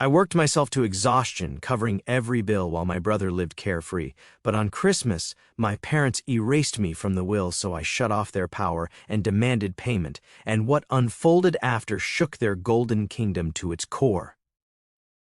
I worked myself to exhaustion, covering every bill while my brother lived carefree. But on Christmas, my parents erased me from the will, so I shut off their power and demanded payment, and what unfolded after shook their golden kingdom to its core.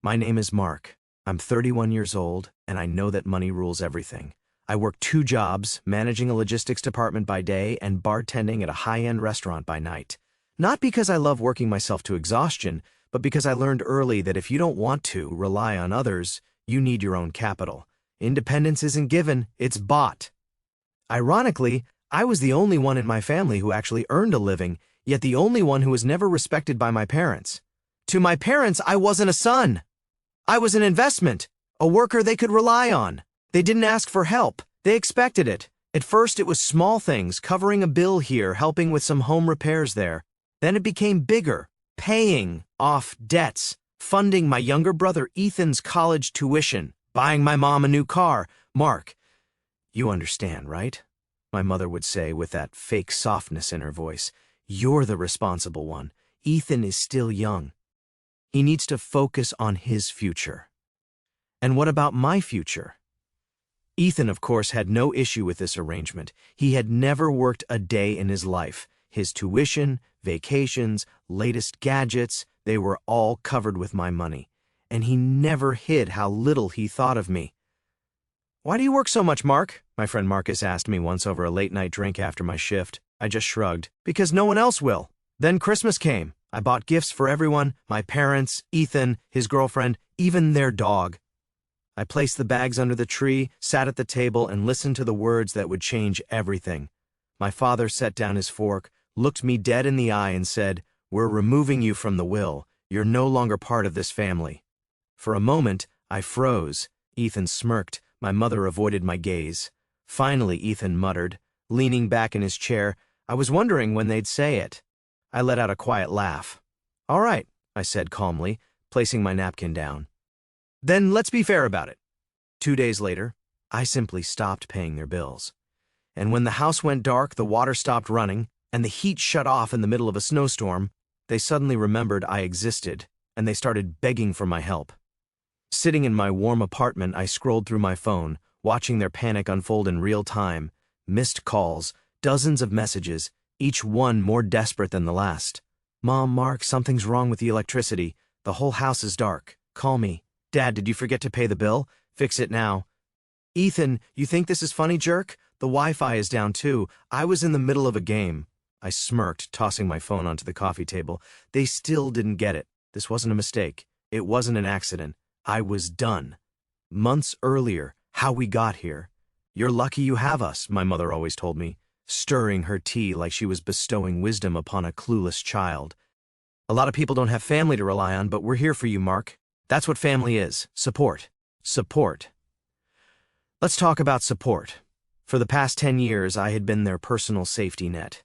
My name is Mark. I'm 31 years old, and I know that money rules everything. I work 2 jobs, managing a logistics department by day and bartending at a high-end restaurant by night. Not because I love working myself to exhaustion, but because I learned early that if you don't want to rely on others, you need your own capital. Independence isn't given, it's bought. Ironically, I was the only one in my family who actually earned a living, yet the only one who was never respected by my parents. To my parents, I wasn't a son. I was an investment, a worker they could rely on. They didn't ask for help, they expected it. At first it was small things, covering a bill here, helping with some home repairs there. Then it became bigger, paying off debts, funding my younger brother Ethan's college tuition, buying my mom a new car. Mark, you understand, right? My mother would say with that fake softness in her voice. You're the responsible one. Ethan is still young. He needs to focus on his future. And what about my future? Ethan, of course, had no issue with this arrangement. He had never worked a day in his life. His tuition, vacations, latest gadgets, they were all covered with my money. And he never hid how little he thought of me. "Why do you work so much, Mark?" my friend Marcus asked me once over a late-night drink after my shift. I just shrugged. "Because no one else will." Then Christmas came. I bought gifts for everyone, my parents, Ethan, his girlfriend, even their dog. I placed the bags under the tree, sat at the table, and listened to the words that would change everything. My father set down his fork, looked me dead in the eye, and said, "We're removing you from the will. You're no longer part of this family." For a moment, I froze. Ethan smirked. My mother avoided my gaze. Finally, Ethan muttered, leaning back in his chair, "I was wondering when they'd say it." I let out a quiet laugh. "All right," I said calmly, placing my napkin down. "Then let's be fair about it." 2 days later, I simply stopped paying their bills. And when the house went dark, the water stopped running, and the heat shut off in the middle of a snowstorm, they suddenly remembered I existed, and they started begging for my help. Sitting in my warm apartment, I scrolled through my phone, watching their panic unfold in real time. Missed calls, dozens of messages, each one more desperate than the last. "Mom, Mark, something's wrong with the electricity. The whole house is dark. Call me. Dad, did you forget to pay the bill? Fix it now. Ethan, you think this is funny, jerk? The Wi-Fi is down too. I was in the middle of a game." I smirked, tossing my phone onto the coffee table. They still didn't get it. This wasn't a mistake. It wasn't an accident. I was done. Months earlier, how we got here. "You're lucky you have us," my mother always told me, stirring her tea like she was bestowing wisdom upon a clueless child. "A lot of people don't have family to rely on, but we're here for you, Mark. That's what family is. Support. Support." Let's talk about support. For the past 10 years, I had been their personal safety net.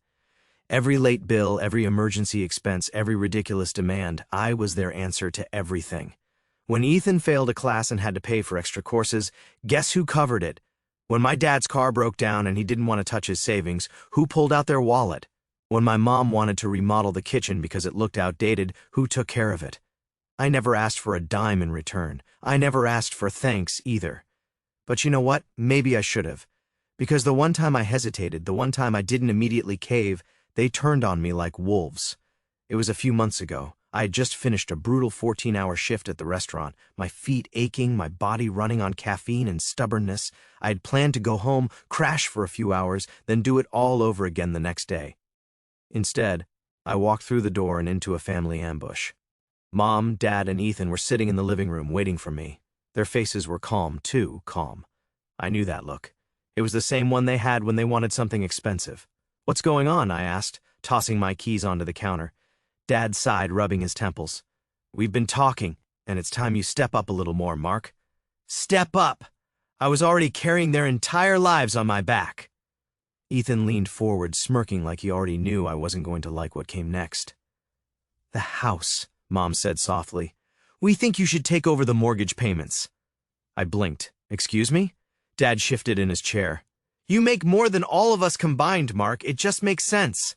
Every late bill, every emergency expense, every ridiculous demand, I was their answer to everything. When Ethan failed a class and had to pay for extra courses, guess who covered it? When my dad's car broke down and he didn't want to touch his savings, who pulled out their wallet? When my mom wanted to remodel the kitchen because it looked outdated, who took care of it? I never asked for a dime in return. I never asked for thanks either. But you know what? Maybe I should have. Because the one time I hesitated, the one time I didn't immediately cave, they turned on me like wolves. It was a few months ago. I had just finished a brutal 14-hour shift at the restaurant, my feet aching, my body running on caffeine and stubbornness. I had planned to go home, crash for a few hours, then do it all over again the next day. Instead, I walked through the door and into a family ambush. Mom, Dad, and Ethan were sitting in the living room waiting for me. Their faces were calm, too calm. I knew that look. It was the same one they had when they wanted something expensive. "What's going on?" I asked, tossing my keys onto the counter. Dad sighed, rubbing his temples. "We've been talking, and it's time you step up a little more, Mark." Step up! I was already carrying their entire lives on my back. Ethan leaned forward, smirking like he already knew I wasn't going to like what came next. "The house," Mom said softly. "We think you should take over the mortgage payments." I blinked. "Excuse me?" Dad shifted in his chair. "You make more than all of us combined, Mark. It just makes sense."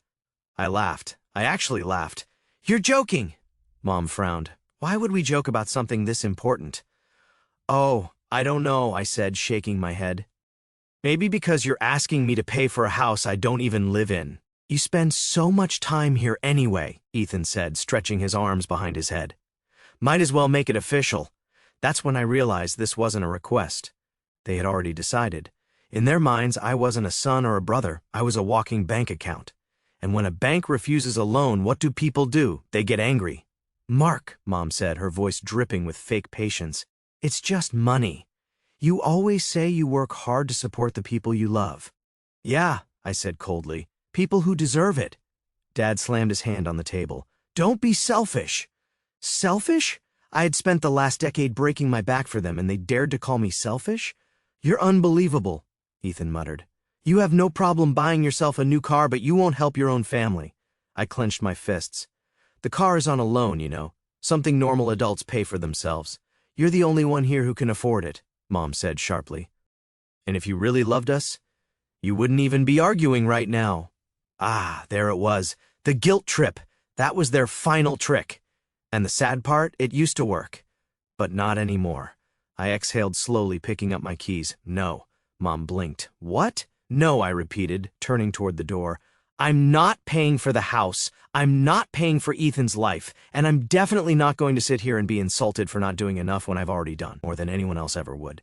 I laughed. I actually laughed. "You're joking." Mom frowned. Why would we joke about something this important? Oh, I don't know, I said, shaking my head. Maybe because you're asking me to pay for a house I don't even live in. You spend so much time here anyway, Ethan said, stretching his arms behind his head. Might as well make it official. That's when I realized this wasn't a request. They had already decided. In their minds, I wasn't a son or a brother. I was a walking bank account. And when a bank refuses a loan, what do people do? They get angry. Mark, Mom said, her voice dripping with fake patience. It's just money. You always say you work hard to support the people you love. Yeah, I said coldly. People who deserve it. Dad slammed his hand on the table. Don't be selfish. Selfish? I had spent the last decade breaking my back for them and they dared to call me selfish? You're unbelievable, Ethan muttered. You have no problem buying yourself a new car, but you won't help your own family. I clenched my fists. The car is on a loan, you know. Something normal adults pay for themselves. You're the only one here who can afford it, Mom said sharply. And if you really loved us, you wouldn't even be arguing right now. Ah, there it was. The guilt trip. That was their final trick. And the sad part, it used to work. But not anymore. I exhaled slowly, picking up my keys. No. Mom blinked. What? No, I repeated, turning toward the door. I'm not paying for the house. I'm not paying for Ethan's life. And I'm definitely not going to sit here and be insulted for not doing enough when I've already done more than anyone else ever would.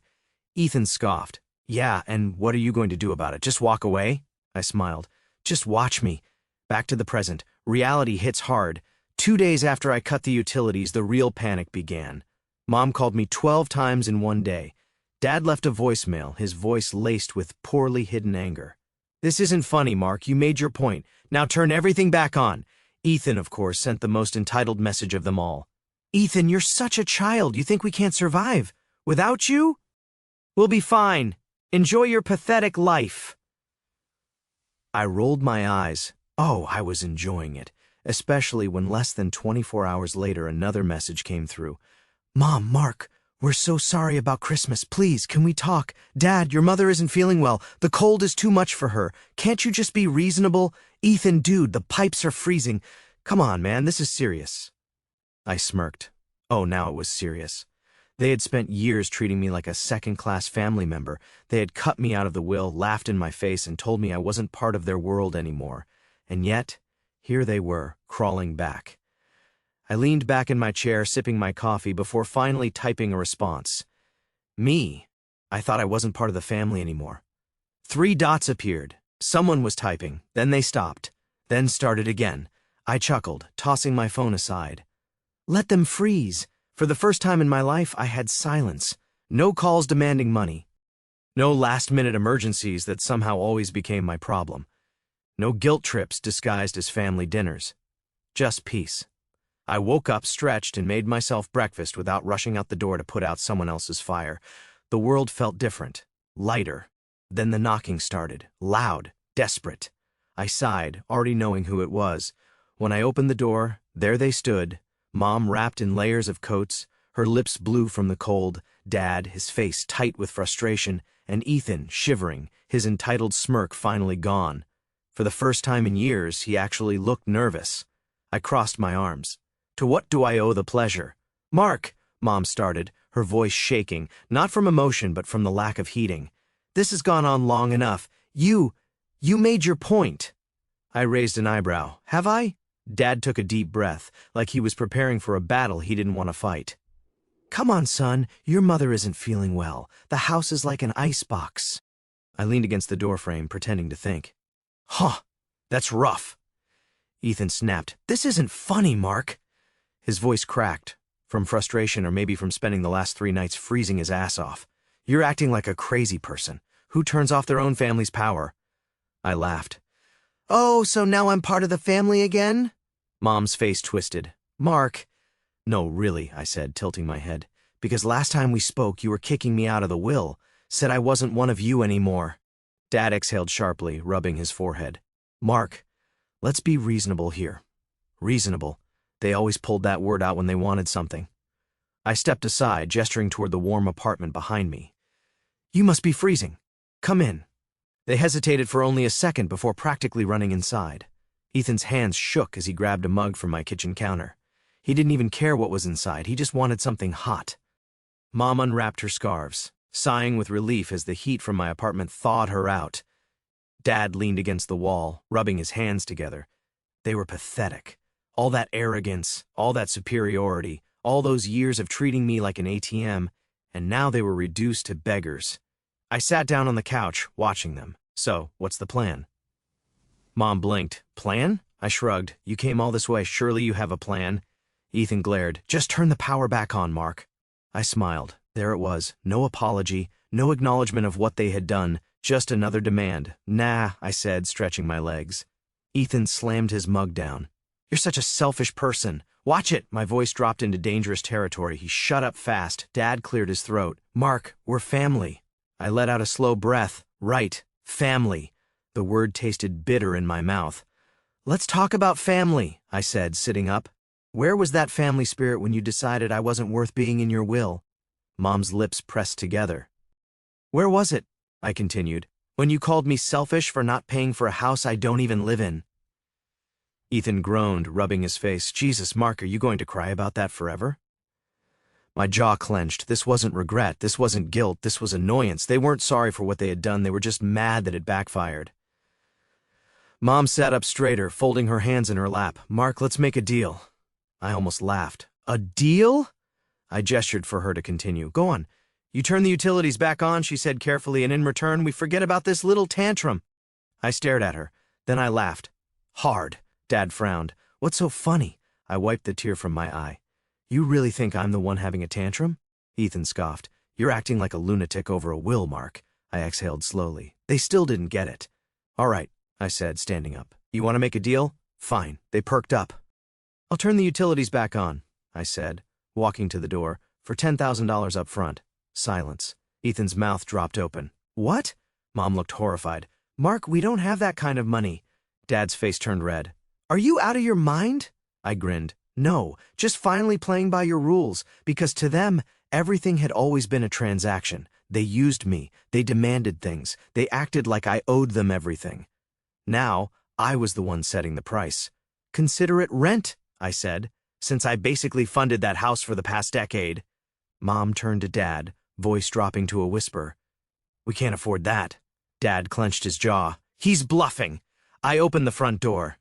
Ethan scoffed. Yeah, and what are you going to do about it? Just walk away? I smiled. Just watch me. Back to the present. Reality hits hard. 2 days after I cut the utilities, the real panic began. Mom called me 12 times in one day. Dad left a voicemail, his voice laced with poorly hidden anger. This isn't funny, Mark. You made your point. Now turn everything back on. Ethan, of course, sent the most entitled message of them all. Ethan, you're such a child. You think we can't survive? Without you? We'll be fine. Enjoy your pathetic life. I rolled my eyes. Oh, I was enjoying it, especially when less than 24 hours later another message came through. Mom, Mark, we're so sorry about Christmas. Please, can we talk? Dad, your mother isn't feeling well. The cold is too much for her. Can't you just be reasonable? Ethan, dude, the pipes are freezing. Come on, man, this is serious. I smirked. Oh, now it was serious. They had spent years treating me like a second-class family member. They had cut me out of the will, laughed in my face, and told me I wasn't part of their world anymore. And yet, here they were, crawling back. I leaned back in my chair, sipping my coffee, before finally typing a response. Me. I thought I wasn't part of the family anymore. 3 dots appeared. Someone was typing. Then they stopped. Then started again. I chuckled, tossing my phone aside. Let them freeze. For the first time in my life, I had silence. No calls demanding money. No last-minute emergencies that somehow always became my problem. No guilt trips disguised as family dinners. Just peace. I woke up, stretched, and made myself breakfast without rushing out the door to put out someone else's fire. The world felt different, lighter. Then the knocking started, loud, desperate. I sighed, already knowing who it was. When I opened the door, there they stood, Mom wrapped in layers of coats, her lips blue from the cold, Dad, his face tight with frustration, and Ethan, shivering, his entitled smirk finally gone. For the first time in years, he actually looked nervous. I crossed my arms. To what do I owe the pleasure? Mark, Mom started, her voice shaking, not from emotion but from the lack of heating. This has gone on long enough. You made your point. I raised an eyebrow. Have I? Dad took a deep breath, like he was preparing for a battle he didn't want to fight. Come on, son, your mother isn't feeling well. The house is like an icebox. I leaned against the doorframe, pretending to think. Huh, that's rough. Ethan snapped. This isn't funny, Mark. His voice cracked, from frustration or maybe from spending the last 3 nights freezing his ass off. You're acting like a crazy person. Who turns off their own family's power? I laughed. Oh, so now I'm part of the family again? Mom's face twisted. Mark. No, really, I said, tilting my head. Because last time we spoke, you were kicking me out of the will. Said I wasn't one of you anymore. Dad exhaled sharply, rubbing his forehead. Mark, let's be reasonable here. Reasonable. They always pulled that word out when they wanted something. I stepped aside, gesturing toward the warm apartment behind me. You must be freezing. Come in. They hesitated for only a second before practically running inside. Ethan's hands shook as he grabbed a mug from my kitchen counter. He didn't even care what was inside, he just wanted something hot. Mom unwrapped her scarves, sighing with relief as the heat from my apartment thawed her out. Dad leaned against the wall, rubbing his hands together. They were pathetic. All that arrogance, all that superiority, all those years of treating me like an ATM, and now they were reduced to beggars. I sat down on the couch, watching them. So, what's the plan? Mom blinked. Plan? I shrugged. You came all this way, surely you have a plan. Ethan glared. Just turn the power back on, Mark. I smiled. There it was. No apology, no acknowledgement of what they had done, just another demand. Nah, I said, stretching my legs. Ethan slammed his mug down. You're such a selfish person. Watch it! My voice dropped into dangerous territory. He shut up fast. Dad cleared his throat. Mark, we're family. I let out a slow breath. Right. Family. The word tasted bitter in my mouth. Let's talk about family, I said, sitting up. Where was that family spirit when you decided I wasn't worth being in your will? Mom's lips pressed together. Where was it? I continued. When you called me selfish for not paying for a house I don't even live in. Ethan groaned, rubbing his face. Jesus, Mark, are you going to cry about that forever? My jaw clenched. This wasn't regret. This wasn't guilt. This was annoyance. They weren't sorry for what they had done. They were just mad that it backfired. Mom sat up straighter, folding her hands in her lap. Mark, let's make a deal. I almost laughed. A deal? I gestured for her to continue. Go on. You turn the utilities back on, she said carefully, and in return, we forget about this little tantrum. I stared at her. Then I laughed. Hard. Dad frowned. What's so funny? I wiped the tear from my eye. You really think I'm the one having a tantrum? Ethan scoffed. You're acting like a lunatic over a will, Mark. I exhaled slowly. They still didn't get it. All right, I said, standing up. You want to make a deal? Fine. They perked up. I'll turn the utilities back on, I said, walking to the door, for $10,000 up front. Silence. Ethan's mouth dropped open. What? Mom looked horrified. Mark, we don't have that kind of money. Dad's face turned red. Are you out of your mind? I grinned. No, just finally playing by your rules, because to them, everything had always been a transaction. They used me. They demanded things. They acted like I owed them everything. Now, I was the one setting the price. Consider it rent, I said, since I basically funded that house for the past decade. Mom turned to Dad, voice dropping to a whisper. We can't afford that. Dad clenched his jaw. He's bluffing. I opened the front door.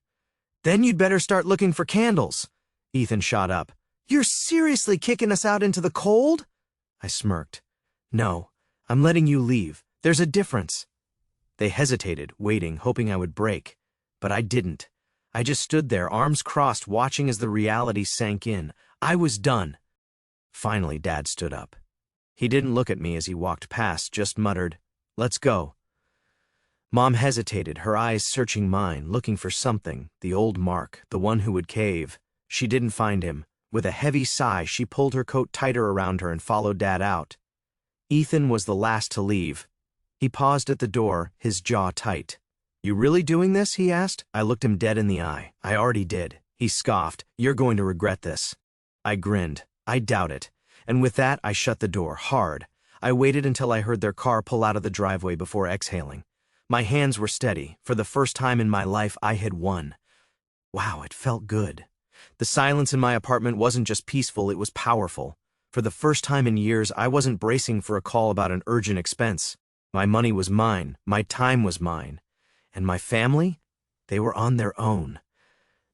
Then you'd better start looking for candles. Ethan shot up. You're seriously kicking us out into the cold? I smirked. No, I'm letting you leave. There's a difference. They hesitated, waiting, hoping I would break. But I didn't. I just stood there, arms crossed, watching as the reality sank in. I was done. Finally, Dad stood up. He didn't look at me as he walked past, just muttered, Let's go. Mom hesitated, her eyes searching mine, looking for something, the old Mark, the one who would cave. She didn't find him. With a heavy sigh, she pulled her coat tighter around her and followed Dad out. Ethan was the last to leave. He paused at the door, his jaw tight. You really doing this? He asked. I looked him dead in the eye. I already did. He scoffed. You're going to regret this. I grinned. I doubt it. And with that, I shut the door, hard. I waited until I heard their car pull out of the driveway before exhaling. My hands were steady. For the first time in my life, I had won. Wow, it felt good. The silence in my apartment wasn't just peaceful, it was powerful. For the first time in years, I wasn't bracing for a call about an urgent expense. My money was mine. My time was mine. And my family? They were on their own.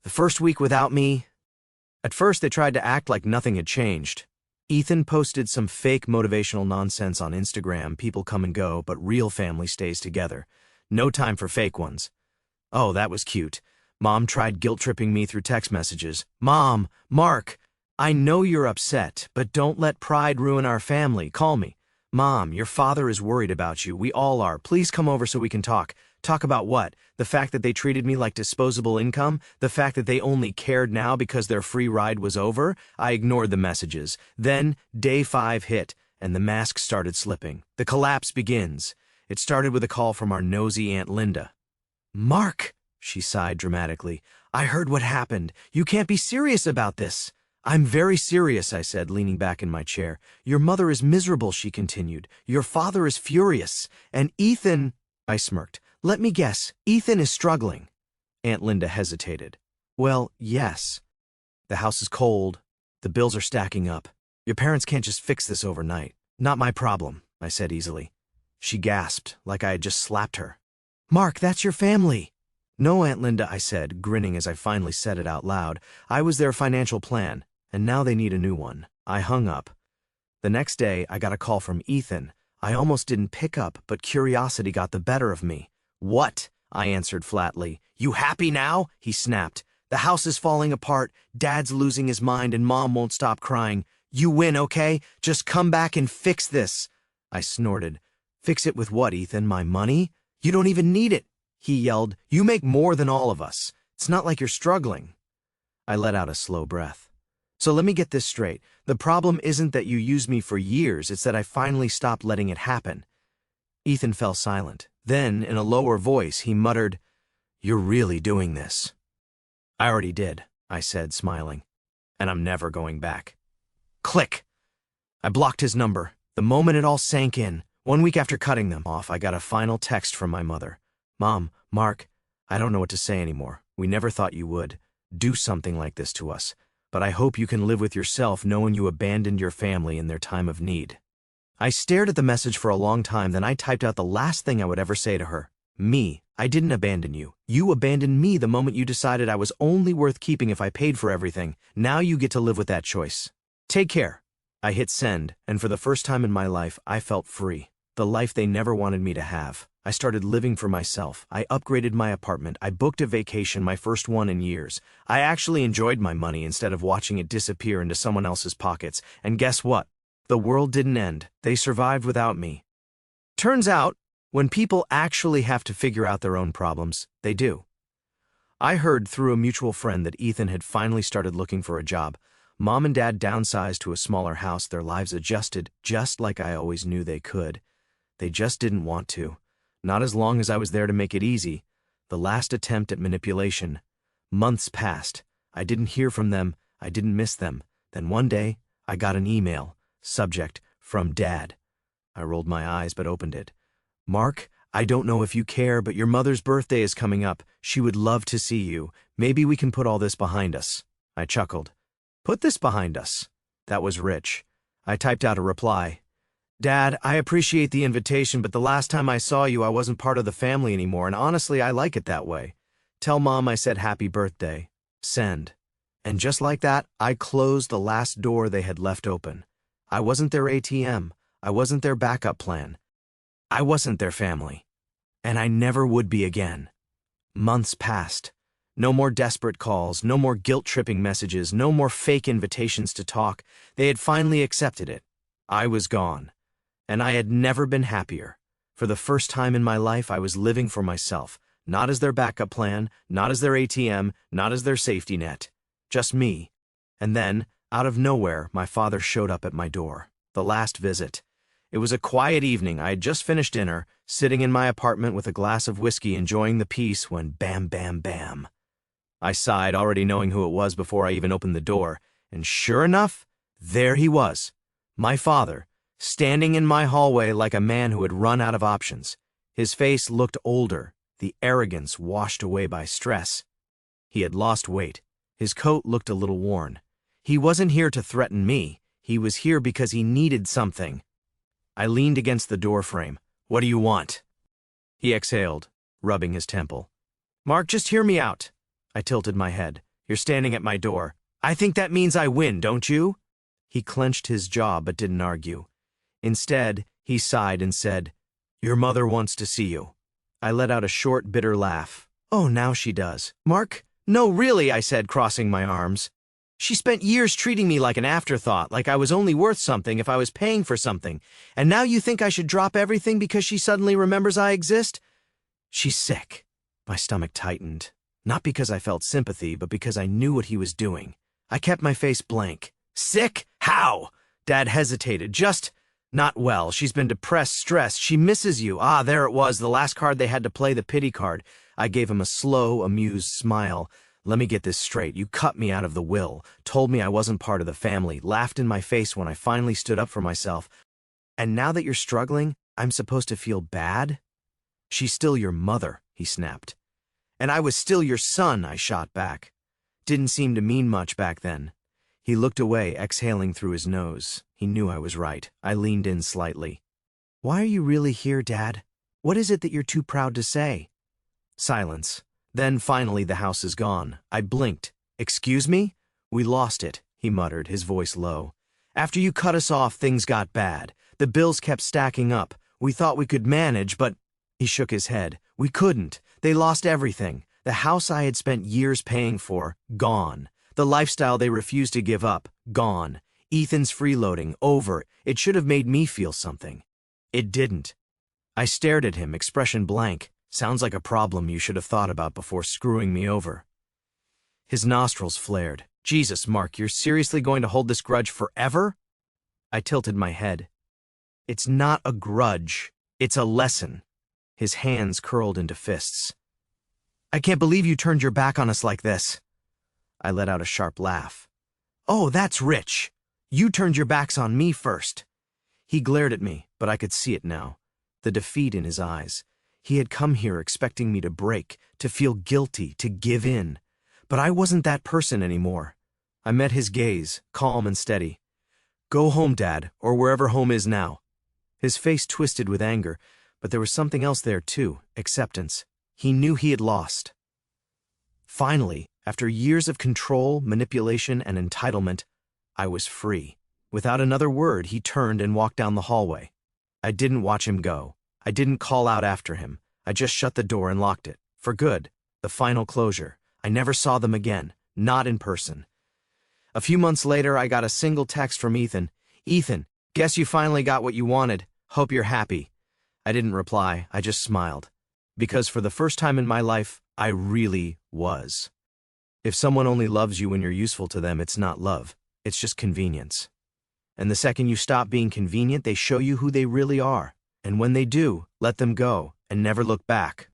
The first week without me... At first, they tried to act like nothing had changed. Ethan posted some fake motivational nonsense on Instagram. People come and go, but real family stays together. No time for fake ones. Oh, that was cute. Mom tried guilt-tripping me through text messages. Mom, Mark, I know you're upset, but don't let pride ruin our family. Call me. Mom, your father is worried about you. We all are. Please come over so we can talk. Talk about what? The fact that they treated me like disposable income? The fact that they only cared now because their free ride was over? I ignored the messages. Then, day 5 hit, and the mask started slipping. The collapse begins. It started with a call from our nosy Aunt Linda. Mark, she sighed dramatically. I heard what happened. You can't be serious about this. I'm very serious, I said, leaning back in my chair. Your mother is miserable, she continued. Your father is furious. And Ethan... I smirked. Let me guess, Ethan is struggling. Aunt Linda hesitated. Well, yes. The house is cold. The bills are stacking up. Your parents can't just fix this overnight. Not my problem, I said easily. She gasped, like I had just slapped her. Mark, that's your family. No, Aunt Linda, I said, grinning as I finally said it out loud. I was their financial plan, and now they need a new one. I hung up. The next day, I got a call from Ethan. I almost didn't pick up, but curiosity got the better of me. What? I answered flatly. You happy now? He snapped. The house is falling apart, Dad's losing his mind, and Mom won't stop crying. You win, okay? Just come back and fix this. I snorted. Fix it with what, Ethan? My money? You don't even need it. He yelled. You make more than all of us. It's not like you're struggling. I let out a slow breath. So let me get this straight. The problem isn't that you used me for years, it's that I finally stopped letting it happen. Ethan fell silent. Then, in a lower voice, he muttered, You're really doing this. I already did, I said, smiling. And I'm never going back. Click! I blocked his number. The moment it all sank in, 1 week after cutting them off, I got a final text from my mother. Mom, Mark, I don't know what to say anymore. We never thought you would do something like this to us, but I hope you can live with yourself knowing you abandoned your family in their time of need. I stared at the message for a long time, then I typed out the last thing I would ever say to her. Me, I didn't abandon you. You abandoned me the moment you decided I was only worth keeping if I paid for everything. Now you get to live with that choice. Take care. I hit send, and for the first time in my life, I felt free. The life they never wanted me to have. I started living for myself. I upgraded my apartment. I booked a vacation, my first one in years. I actually enjoyed my money instead of watching it disappear into someone else's pockets. And guess what? The world didn't end. They survived without me. Turns out, when people actually have to figure out their own problems, they do. I heard through a mutual friend that Ethan had finally started looking for a job. Mom and Dad downsized to a smaller house. Their lives adjusted just like I always knew they could. They just didn't want to. Not as long as I was there to make it easy. The last attempt at manipulation. Months passed. I didn't hear from them. I didn't miss them. Then one day, I got an email. Subject, from Dad. I rolled my eyes but opened it. Mark, I don't know if you care, but your mother's birthday is coming up. She would love to see you. Maybe we can put all this behind us. I chuckled. Put this behind us. That was rich. I typed out a reply. Dad, I appreciate the invitation, but the last time I saw you, I wasn't part of the family anymore, and honestly, I like it that way. Tell Mom I said happy birthday. Send. And just like that, I closed the last door they had left open. I wasn't their ATM. I wasn't their backup plan. I wasn't their family. And I never would be again. Months passed. No more desperate calls, no more guilt-tripping messages, no more fake invitations to talk. They had finally accepted it. I was gone. And I had never been happier. For the first time in my life, I was living for myself, not as their backup plan, not as their ATM, not as their safety net. Just me. And then, out of nowhere, my father showed up at my door. The last visit. It was a quiet evening. I had just finished dinner, sitting in my apartment with a glass of whiskey, enjoying the peace, when bam, bam, bam. I sighed, already knowing who it was before I even opened the door, and sure enough, there he was. My father. Standing in my hallway like a man who had run out of options. His face looked older, the arrogance washed away by stress. He had lost weight. His coat looked a little worn. He wasn't here to threaten me. He was here because he needed something. I leaned against the doorframe. What do you want? He exhaled, rubbing his temple. Mark, just hear me out. I tilted my head. You're standing at my door. I think that means I win, don't you? He clenched his jaw but didn't argue. Instead, he sighed and said, Your mother wants to see you. I let out a short, bitter laugh. Oh, now she does. Mark? No, really, I said, crossing my arms. She spent years treating me like an afterthought, like I was only worth something if I was paying for something. And now you think I should drop everything because she suddenly remembers I exist? She's sick. My stomach tightened. Not because I felt sympathy, but because I knew what he was doing. I kept my face blank. Sick? How? Dad hesitated. Just... Not well. She's been depressed, stressed. She misses you. Ah, there it was, the last card they had to play, the pity card. I gave him a slow, amused smile. Let me get this straight. You cut me out of the will, told me I wasn't part of the family, laughed in my face when I finally stood up for myself. And now that you're struggling, I'm supposed to feel bad? She's still your mother, he snapped. And I was still your son, I shot back. Didn't seem to mean much back then. He looked away, exhaling through his nose. He knew I was right. I leaned in slightly. Why are you really here, Dad? What is it that you're too proud to say? Silence. Then finally the house is gone. I blinked. Excuse me? We lost it, he muttered, his voice low. After you cut us off, things got bad. The bills kept stacking up. We thought we could manage, but... He shook his head. We couldn't. They lost everything. The house I had spent years paying for, gone. The lifestyle they refused to give up, gone. Ethan's freeloading, over. It should have made me feel something. It didn't. I stared at him, expression blank. Sounds like a problem you should have thought about before screwing me over. His nostrils flared. Jesus, Mark, you're seriously going to hold this grudge forever? I tilted my head. It's not a grudge. It's a lesson. His hands curled into fists. I can't believe you turned your back on us like this. I let out a sharp laugh. Oh, that's rich. You turned your backs on me first. He glared at me, but I could see it now. The defeat in his eyes. He had come here expecting me to break, to feel guilty, to give in. But I wasn't that person anymore. I met his gaze, calm and steady. Go home, Dad, or wherever home is now. His face twisted with anger, but there was something else there too, acceptance. He knew he had lost. Finally, after years of control, manipulation, and entitlement, I was free. Without another word, he turned and walked down the hallway. I didn't watch him go. I didn't call out after him. I just shut the door and locked it. For good. The final closure. I never saw them again. Not in person. A few months later, I got a single text from Ethan. Ethan, guess you finally got what you wanted. Hope you're happy. I didn't reply. I just smiled. Because for the first time in my life, I really was. If someone only loves you when you're useful to them, it's not love. It's just convenience. And the second you stop being convenient, they show you who they really are. And when they do, let them go and never look back.